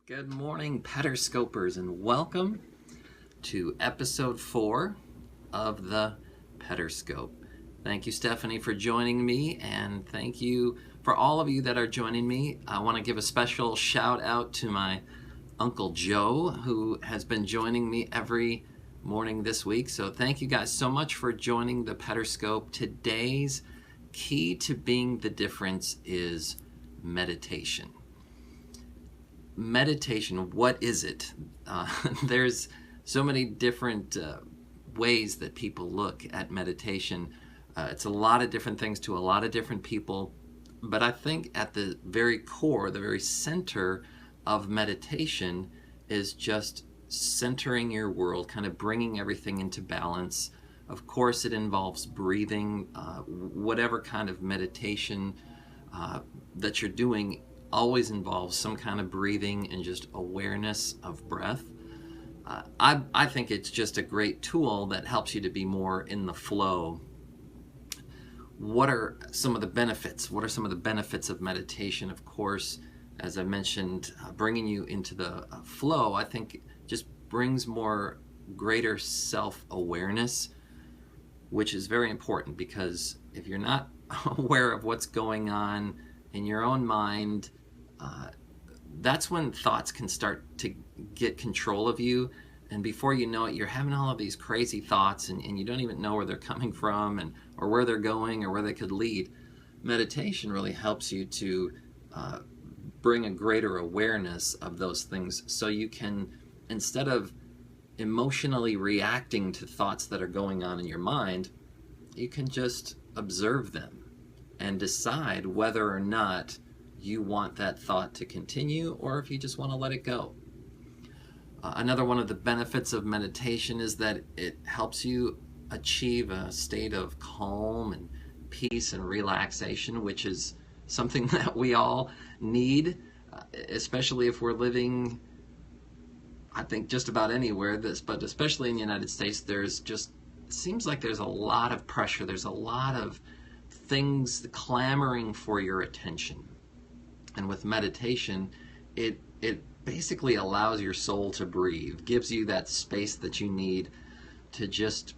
Good morning, Pederscopers, and welcome to episode 4 of the Pederscope. Thank you, Stephanie, for joining me, and thank you for all of you that are joining me. I want to give a special shout out to my Uncle Joe, who has been joining me every morning this week. So thank you guys so much for joining the Pederscope. Today's key to being the difference is meditation. Meditation, what is it? There's so many different ways that people look at meditation. It's a lot of different things to a lot of different people, but I think at the very core, the very center of meditation is just centering your world, kind of bringing everything into balance. Of course, it involves breathing. Whatever kind of meditation that you're doing always involves some kind of breathing and just awareness of breath. I think it's just a great tool that helps you to be more in the flow. What are some of the benefits? What are some of the benefits of meditation? Of course, as I mentioned, bringing you into the flow, I think just brings more greater self-awareness, which is very important, because if you're not aware of what's going on in your own mind, that's when thoughts can start to get control of you, and before you know it, you're having all of these crazy thoughts, and you don't even know where they're coming from or where they're going or where they could lead. Meditation really helps you to bring a greater awareness of those things, so you can, instead of emotionally reacting to thoughts that are going on in your mind, you can just observe them and decide whether or not you want that thought to continue or if you just want to let it go. Another one of the benefits of meditation is that it helps you achieve a state of calm and peace and relaxation, which is something that we all need, especially if we're living, I think, just about anywhere, but especially in the United States. It seems like there's a lot of pressure. There's a lot of things clamoring for your attention. And with meditation, it basically allows your soul to breathe, gives you that space that you need to just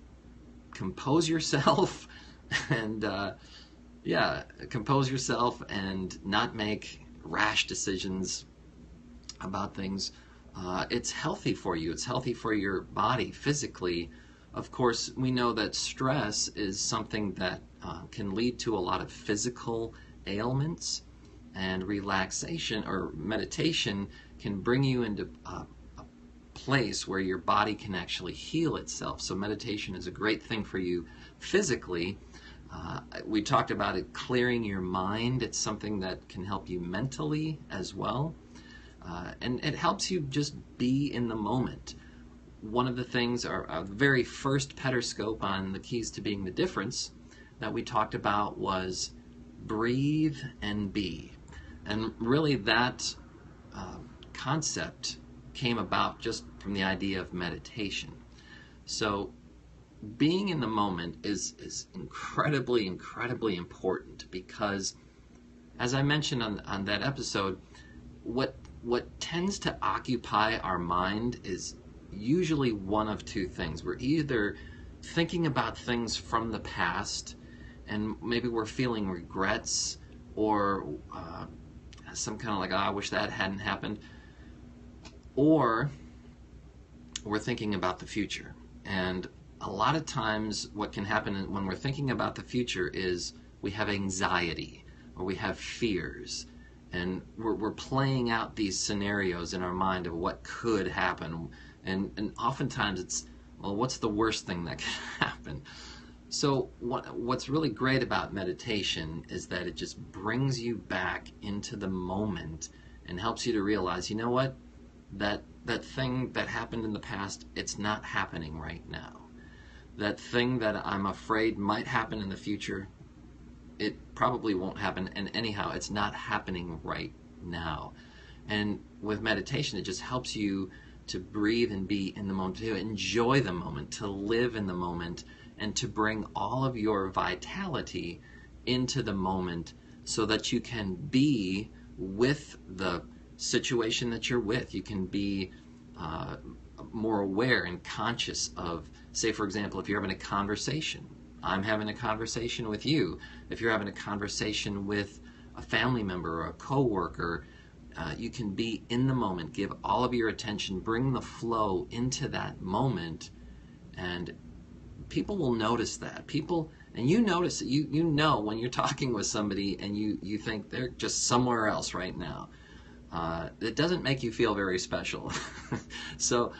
compose yourself and compose yourself and not make rash decisions about things. It's healthy for you. It's healthy for your body physically. Of course, we know that stress is something that can lead to a lot of physical ailments, and relaxation or meditation can bring you into a place where your body can actually heal itself. So meditation is a great thing for you physically. We talked about it clearing your mind. It's something that can help you mentally as well. And it helps you just be in the moment. One of the things, our very first Pederscope on the keys to being the difference that we talked about was breathe and be. And really that concept came about just from the idea of meditation. So being in the moment is incredibly, incredibly important, because, as I mentioned on that episode, what tends to occupy our mind is usually one of two things. We're either thinking about things from the past, and maybe we're feeling regrets, or some kind of like, I wish that hadn't happened, or we're thinking about the future. And a lot of times what can happen when we're thinking about the future is we have anxiety or we have fears, and we're playing out these scenarios in our mind of what could happen, and oftentimes it's, well, what's the worst thing that could happen? So what's really great about meditation is that it just brings you back into the moment and helps you to realize, you know what, that thing that happened in the past, it's not happening right now. That thing that I'm afraid might happen in the future, it probably won't happen, and anyhow, it's not happening right now. And with meditation, it just helps you to breathe and be in the moment, to enjoy the moment, to live in the moment, and to bring all of your vitality into the moment so that you can be with the situation that you're with. You can be more aware and conscious of, say, for example, if you're having a conversation. I'm having a conversation with you. If you're having a conversation with a family member or a coworker, you can be in the moment, give all of your attention, bring the flow into that moment, and people will notice that. And you notice it. You know when you're talking with somebody and you think they're just somewhere else right now. It doesn't make you feel very special. So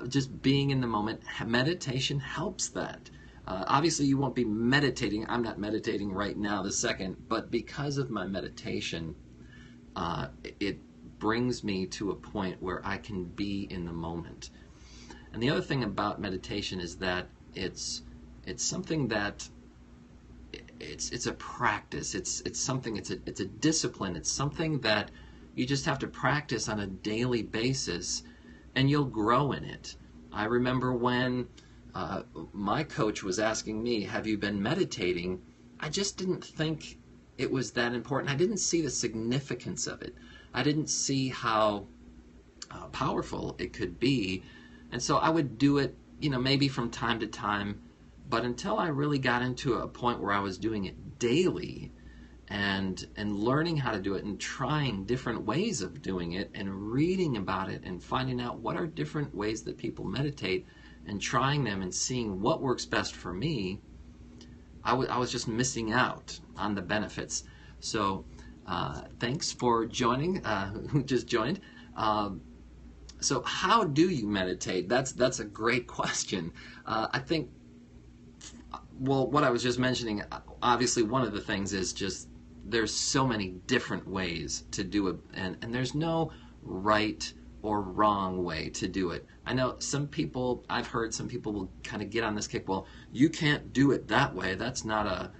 just being in the moment, meditation helps that. Obviously, you won't be meditating. I'm not meditating right now this second, but because of my meditation, it brings me to a point where I can be in the moment. And the other thing about meditation is that it's something that it's a practice. It's something. It's a discipline. It's something that you just have to practice on a daily basis, and you'll grow in it. I remember when my coach was asking me, "Have you been meditating?" I just didn't think it was that important. I didn't see the significance of it. I didn't see how powerful it could be, and so I would do it, maybe from time to time. But until I really got into a point where I was doing it daily, and learning how to do it, and trying different ways of doing it, and reading about it, and finding out what are different ways that people meditate, and trying them and seeing what works best for me, I was just missing out on the benefits. So thanks for joining, who just joined. So how do you meditate? That's a great question. I think, well, what I was just mentioning, obviously one of the things is just there's so many different ways to do it, and there's no right or wrong way to do it. I know I've heard some people will kind of get on this kick, well, you can't do it that way. That's not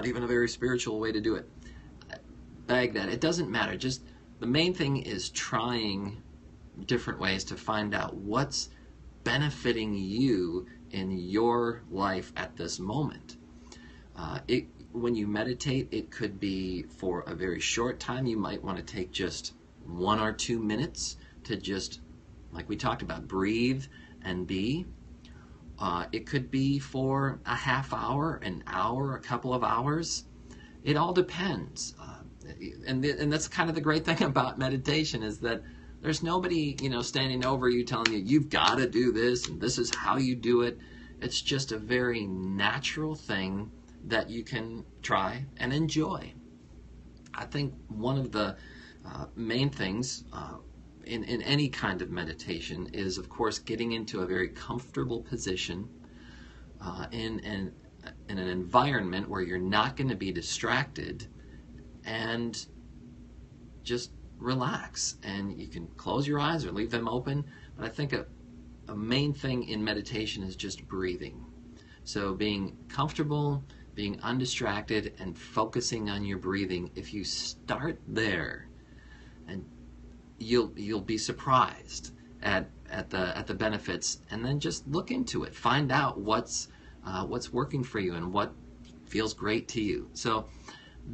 even a very spiritual way to do it. Bag that. It doesn't matter. Just the main thing is trying different ways to find out what's benefiting you in your life at this moment. When you meditate, it could be for a very short time. You might want to take just 1 or 2 minutes to just, like we talked about, breathe and be. It could be for a half hour, an hour, a couple of hours. It all depends. And that's kind of the great thing about meditation, is that there's nobody, standing over you telling you, you've got to do this and this is how you do it. It's just a very natural thing that you can try and enjoy. I think one of the main things in any kind of meditation is, of course, getting into a very comfortable position in an environment where you're not going to be distracted, and just relax. And you can close your eyes or leave them open, but I think a main thing in meditation is just breathing. So being comfortable, being undistracted, and focusing on your breathing. If you start there, and you'll be surprised at the benefits, and then just look into it. Find out what's working for you and what feels great to you. So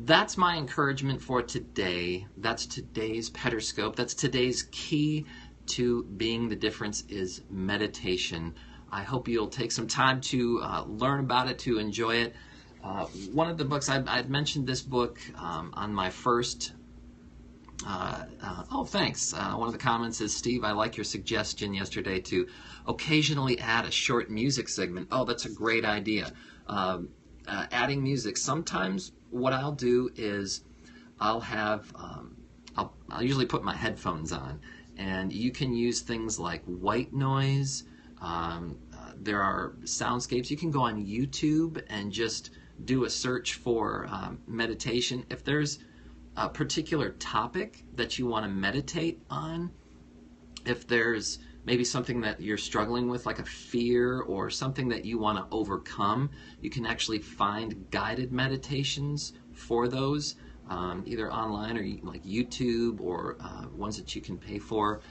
that's my encouragement for today. That's today's Pederscope. That's today's key to being the difference is meditation. I hope you'll take some time to learn about it, to enjoy it. One of the books, I'd mentioned this book on my first, thanks. One of the comments is, Steve, I like your suggestion yesterday to occasionally add a short music segment. Oh, that's a great idea. Adding music. Sometimes what I'll do is I'll usually put my headphones on, and you can use things like white noise. There are soundscapes. You can go on YouTube and just do a search for meditation. If there's a particular topic that you want to meditate on, if there's maybe something that you're struggling with, like a fear or something that you want to overcome, you can actually find guided meditations for those, either online or like YouTube, or ones that you can pay for.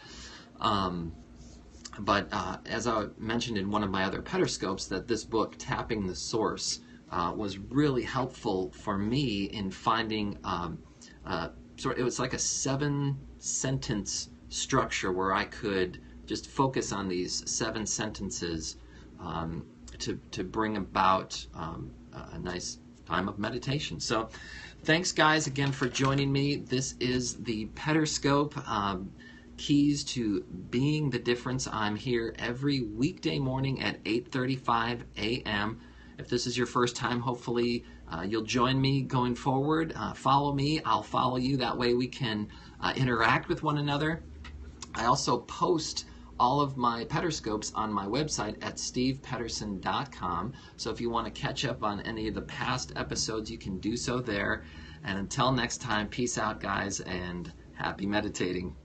But as I mentioned in one of my other Pederscopes, that this book, Tapping the Source, was really helpful for me in finding it was like a 7 sentence structure where I could just focus on these 7 sentences to bring about a nice time of meditation. So thanks, guys, again for joining me. This is the Pederscope, Keys to Being the Difference. I'm here every weekday morning at 8:35 a.m. If this is your first time, hopefully you'll join me going forward. Follow me, I'll follow you. That way we can interact with one another. I also post all of my Pederscopes on my website at stevepederson.com. So if you want to catch up on any of the past episodes, you can do so there. And until next time, peace out, guys, and happy meditating.